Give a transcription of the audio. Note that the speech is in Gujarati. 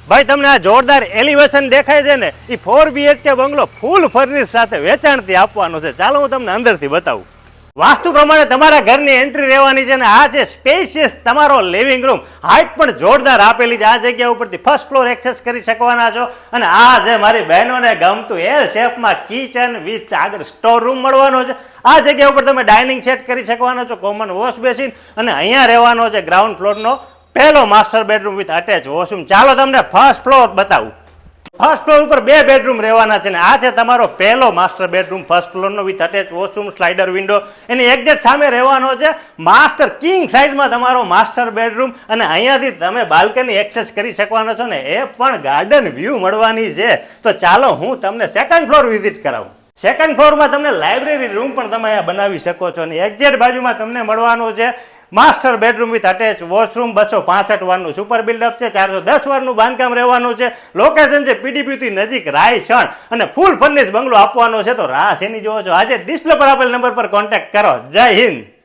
ભાઈ તમને આ જોરદાર એલિવેશન દેખાય છે ને, એ 4 BHK બંગલો ફૂલ ફર્નિશ સાથે વેચાણથી આપવાનો છે. ચાલો હું તમને અંદરથી બતાવું. વાસ્તુ પ્રમાણે તમારા ઘરની એન્ટ્રી રહેવાની છે ને આ છે સ્પેશિયસ તમારો લિવિંગ રૂમ. હાઇટ પણ જોરદાર આપેલી છે. આ જગ્યા ઉપરથી ફર્સ્ટ ફ્લોર એક્સેસ કરી શકવાના છો. અને આ જે મારી બહેનોને ગમતું એલ શેપમાં કિચન વિથ આગળ સ્ટોર રૂમ મળવાનો છે. આ જગ્યા ઉપર તમે ડાઇનિંગ સેટ કરી શકવાનો છો, કોમન વોશ બેસિન, અને અહીંયા રહેવાનો છે ગ્રાઉન્ડ ફ્લોરનો પહેલો master bedroom with attach washroom. ચાલો તમને ફર્સ્ટ ફ્લોર બતાવું. ફર્સ્ટ ફ્લોર ઉપર 2 બેડરૂમ રહેવાના છે ને આ છે તમારો પહેલો માસ્ટર બેડરૂમ ફર્સ્ટ ફ્લોરનો with attach washroom, slider window. એની એક્ઝેક્ટ સામે રહેવાનો છે માસ્ટર કિંગ સાઇઝમાં તમારો માસ્ટર બેડરૂમ. અને અહીંયાથી તમે બાલ્કની એક્સેસ કરી શકવાનો છો ને એ પણ ગાર્ડન વ્યૂ મળવાની છે. તો ચાલો હું તમને સેકન્ડ ફ્લોર વિઝિટ કરાવું. સેકન્ડ ફ્લોરમાં તમને લાઇબ્રેરી રૂમ પણ તમે અહીંયા બનાવી શકો છો. અને એક્ઝેક્ટ બાજુમાં તમને મળવાનું છે master bedroom with attach washroom. 265 વારનું સુપર બિલ્ડઅપ છે. 410 વારનું બાંધકામ રહેવાનું છે. લોકેશન છે પીડીપીથી નજીક રાયસણ. અને ફૂલ ફર્નિશ બંગલો આપવાનો છે. તો રાહ શેની જોવો છો? આજે ડિસ્પ્લે પર આપેલ નંબર પર કોન્ટેક્ટ કરો. જય હિન્દ.